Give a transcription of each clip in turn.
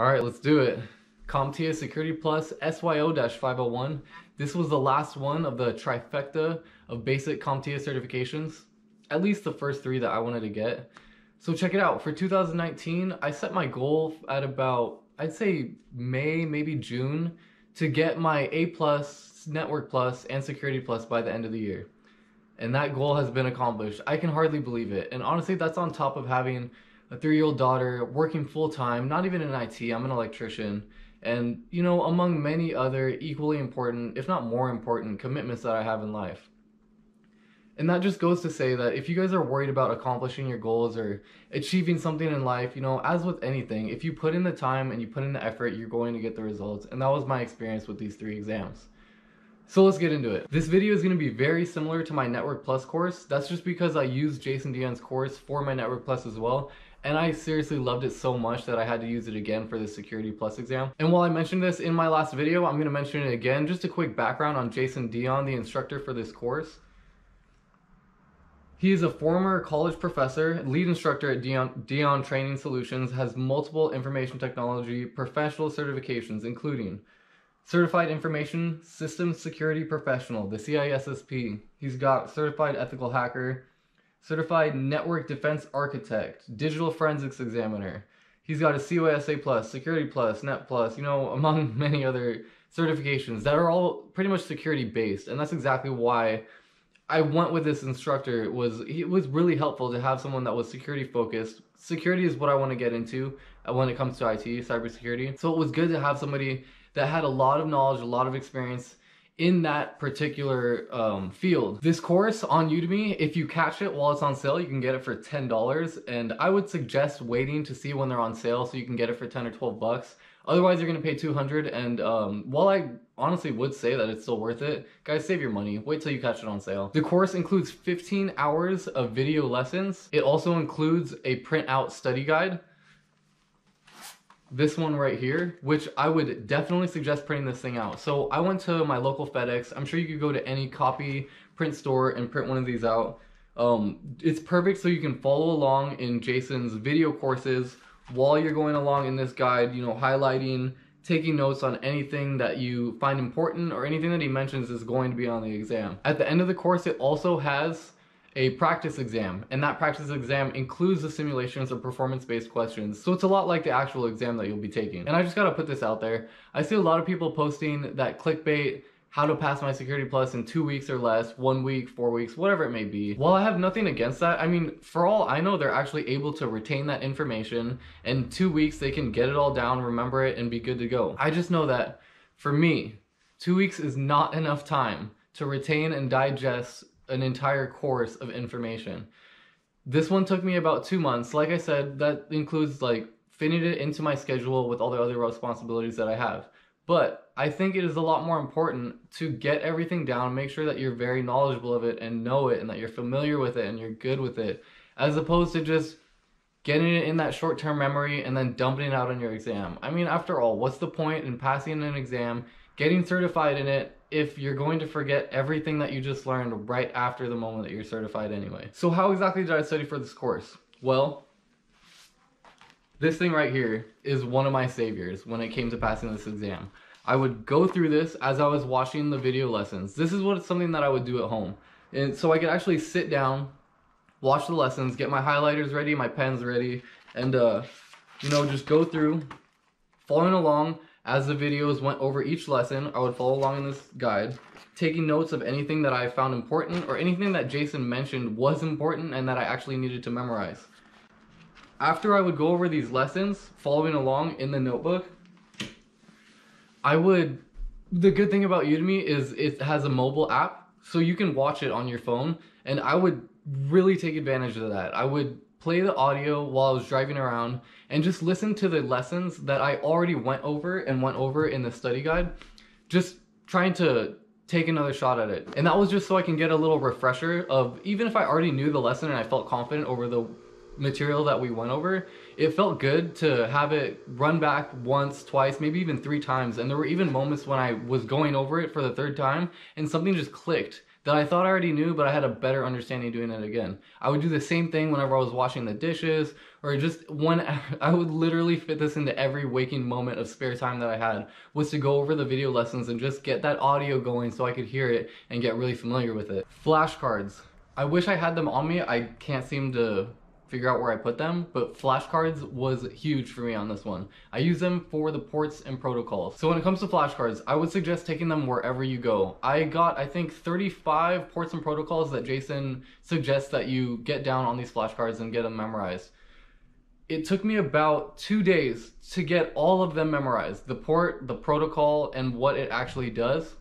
Alright, let's do it. CompTIA Security Plus SY0-501. This was the last one of the trifecta of basic CompTIA certifications. At least the first three that I wanted to get. So check it out. For 2019, I set my goal at about, I'd say May, maybe June, to get my A+, Network Plus, and Security Plus by the end of the year. And that goal has been accomplished. I can hardly believe it. And honestly, that's on top of having a 3-year-old daughter, working full-time, not even in IT, I'm an electrician, and, you know, among many other equally important, if not more important, commitments that I have in life. And that just goes to say that if you guys are worried about accomplishing your goals or achieving something in life, you know, as with anything, if you put in the time and you put in the effort, you're going to get the results. And that was my experience with these 3 exams. So let's get into it. This video is going to be very similar to my Network Plus course. That's just because I used Jason Dion's course for my Network Plus as well. And I seriously loved it so much that I had to use it again for the Security Plus exam. And while I mentioned this in my last video, I'm going to mention it again. Just a quick background on Jason Dion, the instructor for this course. He is a former college professor, lead instructor at Dion Training Solutions, has multiple information technology professional certifications, including Certified Information Systems Security Professional, the CISSP. He's got Certified Ethical Hacker, Certified Network Defense Architect, Digital Forensics Examiner. He's got a COSA Plus, Security Plus, Net Plus, you know, among many other certifications that are all pretty much security based. And that's exactly why I went with this instructor. It was really helpful to have someone that was security focused. Security is what I want to get into when it comes to IT, cybersecurity. So it was good to have somebody that had a lot of knowledge, a lot of experience in that particular field. This course on Udemy, if you catch it while it's on sale, you can get it for $10. And I would suggest waiting to see when they're on sale so you can get it for 10 or 12 bucks. Otherwise, you're gonna pay $200. And while I honestly would say that it's still worth it, guys, save your money. Wait till you catch it on sale. The course includes 15 hours of video lessons. It also includes a printout study guide. This one right here, which I would definitely suggest printing this thing out. So I went to my local FedEx. I'm sure you could go to any copy print store and print one of these out. It's perfect so you can follow along in Jason's video courses while you're going along in this guide, you know, highlighting, taking notes on anything that you find important or anything that he mentions is going to be on the exam. At the end of the course, it also has a practice exam, and that practice exam includes the simulations of performance-based questions. So it's a lot like the actual exam that you'll be taking. And I just gotta put this out there. I see a lot of people posting that clickbait, how to pass my Security Plus in 2 weeks or less, 1 week, 4 weeks, whatever it may be. While I have nothing against that, I mean, for all I know, they're actually able to retain that information. In 2 weeks, they can get it all down, remember it, and be good to go. I just know that for me, 2 weeks is not enough time to retain and digest an entire course of information. This one took me about 2 months. Like I said, that includes like fitting it into my schedule with all the other responsibilities that I have. But I think it is a lot more important to get everything down, make sure that you're very knowledgeable of it and know it and that you're familiar with it and you're good with it, as opposed to just getting it in that short-term memory and then dumping it out on your exam. I mean, after all, what's the point in passing an exam, getting certified in it, if you're going to forget everything that you just learned right after the moment that you're certified anyway? So how exactly did I study for this course? Well, this thing right here is one of my saviors when it came to passing this exam. I would go through this as I was watching the video lessons. This is something that I would do at home. And so I could actually sit down, watch the lessons, get my highlighters ready, my pens ready, and you know, just go through, following along. As the videos went over each lesson, I would follow along in this guide, taking notes of anything that I found important or anything that Jason mentioned was important and that I actually needed to memorize. After I would go over these lessons, following along in the notebook, the good thing about Udemy is it has a mobile app, so you can watch it on your phone, and I would really take advantage of that. I would play the audio while I was driving around and just listen to the lessons that I already went over in the study guide, just trying to take another shot at it. And that was just so I can get a little refresher of, even if I already knew the lesson and I felt confident over the material that we went over, it felt good to have it run back once, twice, maybe even 3 times. And there were even moments when I was going over it for the 3rd time and something just clicked that I thought I already knew, but I had a better understanding doing it again. I would do the same thing whenever I was washing the dishes, or just when I would literally fit this into every waking moment of spare time that I had, was to go over the video lessons and just get that audio going so I could hear it and get really familiar with it. Flashcards. I wish I had them on me. I can't seem to figure out where I put them, but flashcards was huge for me on this one. I use them for the ports and protocols. So when it comes to flashcards, I would suggest taking them wherever you go. I got, I think, 35 ports and protocols that Jason suggests that you get down on these flashcards and get them memorized. It took me about 2 days to get all of them memorized. The port, the protocol, and what it actually does.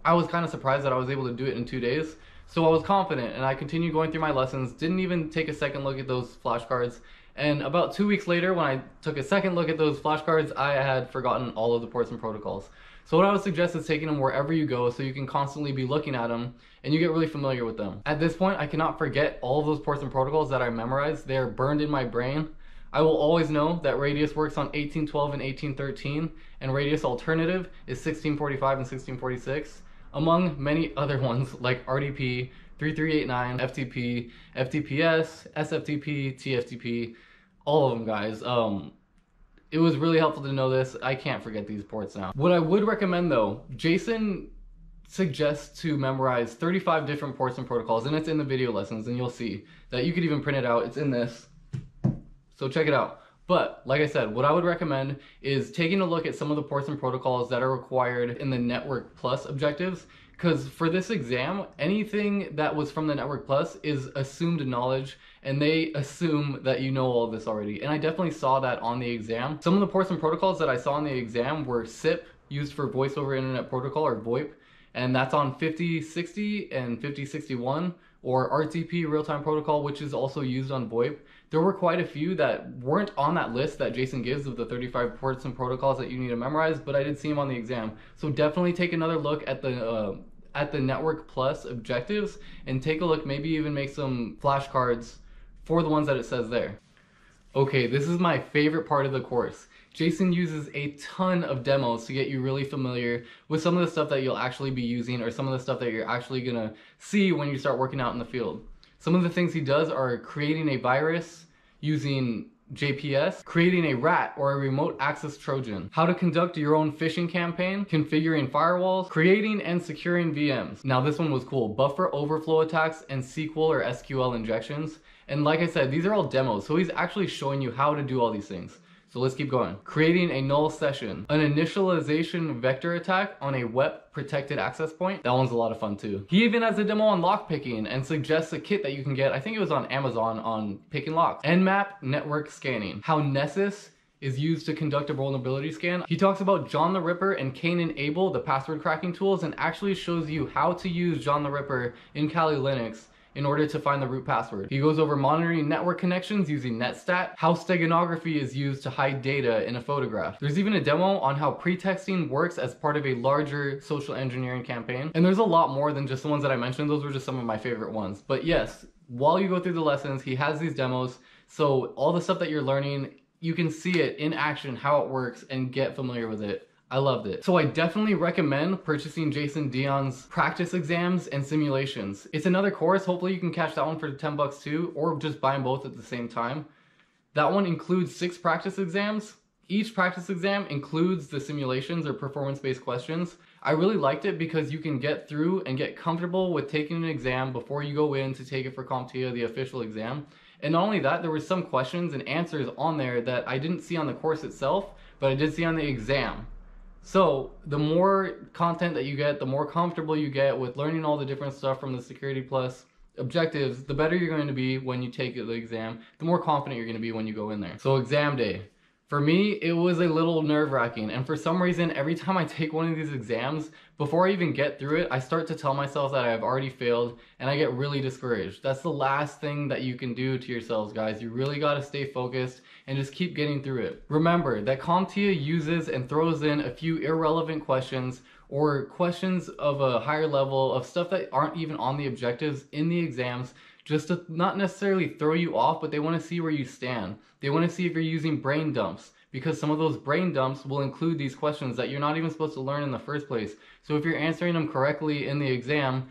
I was kind of surprised that I was able to do it in 2 days. So I was confident, and I continued going through my lessons, didn't even take a second look at those flashcards. And about 2 weeks later, when I took a second look at those flashcards, I had forgotten all of the ports and protocols. So what I would suggest is taking them wherever you go so you can constantly be looking at them and you get really familiar with them. At this point, I cannot forget all of those ports and protocols that I memorized. They are burned in my brain. I will always know that radius works on 1812 and 1813, and radius alternative is 1645 and 1646. Among many other ones like RDP, 3389, FTP, FTPS, SFTP, TFTP, all of them, guys. It was really helpful to know this. I can't forget these ports now. What I would recommend though, Jason suggests to memorize 35 different ports and protocols, and it's in the video lessons, and you'll see that you could even print it out. It's in this. So check it out. But like I said, what I would recommend is taking a look at some of the ports and protocols that are required in the Network Plus objectives, because for this exam, anything that was from the Network Plus is assumed knowledge, and they assume that you know all of this already. And I definitely saw that on the exam. Some of the ports and protocols that I saw on the exam were SIP, used for Voice over Internet Protocol, or VoIP, and that's on 5060 and 5061, or RTP, Real-Time Protocol, which is also used on VoIP. There were quite a few that weren't on that list that Jason gives of the 35 ports and protocols that you need to memorize, but I did see them on the exam. So definitely take another look at the Network Plus objectives, and take a look, maybe even make some flashcards for the ones that it says there. Okay, this is my favorite part of the course. Jason uses a ton of demos to get you really familiar with some of the stuff that you'll actually be using, or some of the stuff that you're actually gonna see when you start working out in the field. Some of the things he does are creating a virus using JPS, creating a rat or a remote access Trojan, how to conduct your own phishing campaign, configuring firewalls, creating and securing VMs. Now this one was cool, buffer overflow attacks and SQL or SQL injections. And like I said, these are all demos, so he's actually showing you how to do all these things. So let's keep going. Creating a null session, an initialization vector attack on a WEP protected access point. That one's a lot of fun too. He even has a demo on lockpicking and suggests a kit that you can get, I think it was on Amazon, on picking locks. Nmap network scanning, how Nessus is used to conduct a vulnerability scan. He talks about John the Ripper and Cain and Abel, the password cracking tools, and actually shows you how to use John the Ripper in Kali Linux in order to find the root password. He goes over monitoring network connections using netstat, how steganography is used to hide data in a photograph. There's even a demo on how pretexting works as part of a larger social engineering campaign. And there's a lot more than just the ones that I mentioned. Those were just some of my favorite ones. But yes, while you go through the lessons, he has these demos. So all the stuff that you're learning, you can see it in action, how it works, and get familiar with it. I loved it. So I definitely recommend purchasing Jason Dion's practice exams and simulations. It's another course. Hopefully you can catch that one for 10 bucks too, or just buy them both at the same time. That one includes 6 practice exams. Each practice exam includes the simulations or performance-based questions. I really liked it because you can get through and get comfortable with taking an exam before you go in to take it for CompTIA, the official exam. And not only that, there were some questions and answers on there that I didn't see on the course itself, but I did see on the exam. So the more content that you get, the more comfortable you get with learning all the different stuff from the Security Plus objectives, the better you're going to be when you take the exam, the more confident you're going to be when you go in there. So exam day. For me, it was a little nerve-wracking, and for some reason, every time I take one of these exams, before I even get through it, I start to tell myself that I've already failed, and I get really discouraged. That's the last thing that you can do to yourselves, guys. You really got to stay focused and just keep getting through it. Remember that CompTIA uses and throws in a few irrelevant questions, or questions of a higher level of stuff that aren't even on the objectives in the exams, just to not necessarily throw you off, but they want to see where you stand. They want to see if you're using brain dumps, because some of those brain dumps will include these questions that you're not even supposed to learn in the first place. So if you're answering them correctly in the exam,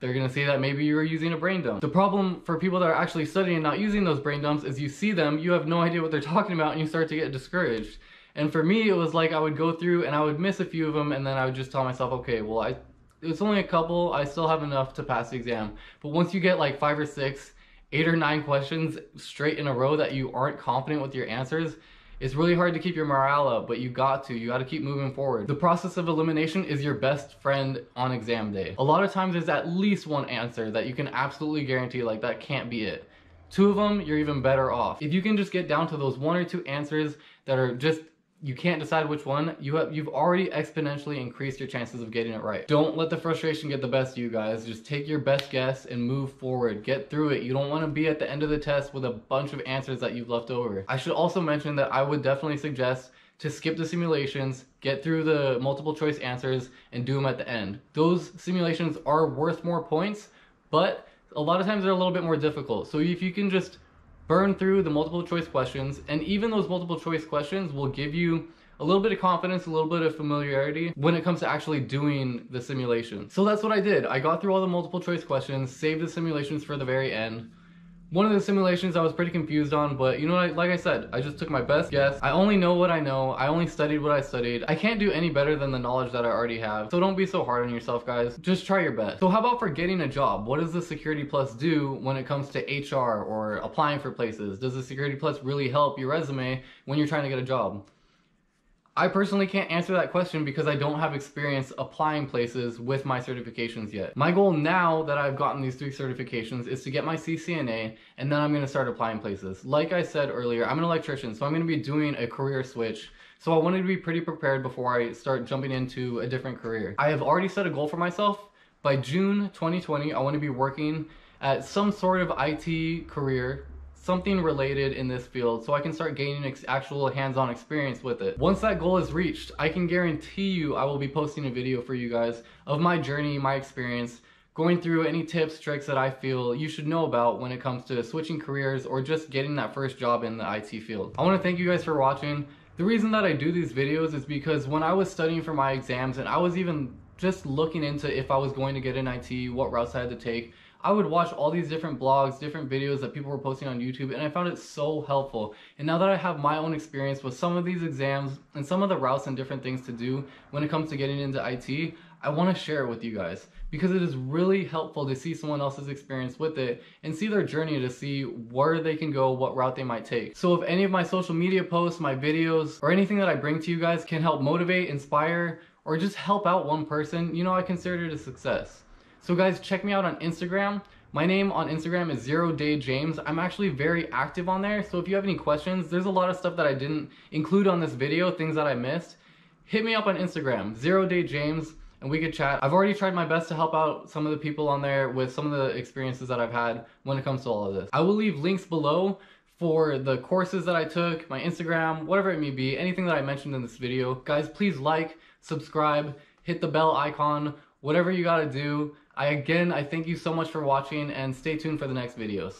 They're gonna see that maybe you're using a brain dump. The problem for people that are actually studying and not using those brain dumps is you see them, you have no idea what they're talking about, and you start to get discouraged. And for me, it was like I would go through and I would miss a few of them, and then I would just tell myself, okay, well, it's only a couple, I still have enough to pass the exam. But once you get like 5 or 6, 8 or 9 questions straight in a row that you aren't confident with your answers, it's really hard to keep your morale up, but you got to keep moving forward. The process of elimination is your best friend on exam day. A lot of times there's at least one answer that you can absolutely guarantee, like, that can't be it. 2 of them, you're even better off. If you can just get down to those 1 or 2 answers that are just, you can't decide which one, you've already exponentially increased your chances of getting it right. Don't let the frustration get the best of you guys. Just take your best guess and move forward. Get through it. You don't want to be at the end of the test with a bunch of answers that you've left over. I should also mention that I would definitely suggest to skip the simulations, get through the multiple choice answers, and do them at the end. Those simulations are worth more points, but a lot of times they're a little bit more difficult. So if you can just burn through the multiple choice questions, and even those multiple choice questions will give you a little bit of confidence, a little bit of familiarity when it comes to actually doing the simulation. So that's what I did. I got through all the multiple choice questions, saved the simulations for the very end. One of the simulations I was pretty confused on, but you know what, like I said, I just took my best guess. I only know what I know. I only studied what I studied. I can't do any better than the knowledge that I already have. So don't be so hard on yourself, guys. Just try your best. So how about for getting a job? What does the Security Plus do when it comes to HR or applying for places? Does the Security Plus really help your resume when you're trying to get a job? I personally can't answer that question because I don't have experience applying places with my certifications yet. My goal now that I've gotten these 3 certifications is to get my CCNA, and then I'm going to start applying places. Like I said earlier, I'm an electrician, so I'm going to be doing a career switch. So I wanted to be pretty prepared before I start jumping into a different career. I have already set a goal for myself. By June 2020, I want to be working at some sort of IT career, something related in this field, so I can start gaining actual hands-on experience with it. Once that goal is reached, I can guarantee you I will be posting a video for you guys of my journey, my experience, going through any tips, tricks that I feel you should know about when it comes to switching careers or just getting that first job in the IT field. I want to thank you guys for watching. The reason that I do these videos is because when I was studying for my exams and I was even just looking into if I was going to get in IT, what routes I had to take, I would watch all these different blogs, different videos that people were posting on YouTube, and I found it so helpful. And now that I have my own experience with some of these exams and some of the routes and different things to do when it comes to getting into IT, I want to share it with you guys because it is really helpful to see someone else's experience with it and see their journey to see where they can go, what route they might take. So if any of my social media posts, my videos, or anything that I bring to you guys can help motivate, inspire, or just help out one person, you know, I consider it a success. So guys, check me out on Instagram. My name on Instagram is 0dayjames. I'm actually very active on there, so if you have any questions, there's a lot of stuff that I didn't include on this video, things that I missed. Hit me up on Instagram, 0dayjames, and we could chat. I've already tried my best to help out some of the people on there with some of the experiences that I've had when it comes to all of this. I will leave links below for the courses that I took, my Instagram, whatever it may be, anything that I mentioned in this video. Guys, please like, subscribe, hit the bell icon, whatever you gotta do. I thank you so much for watching, and stay tuned for the next videos.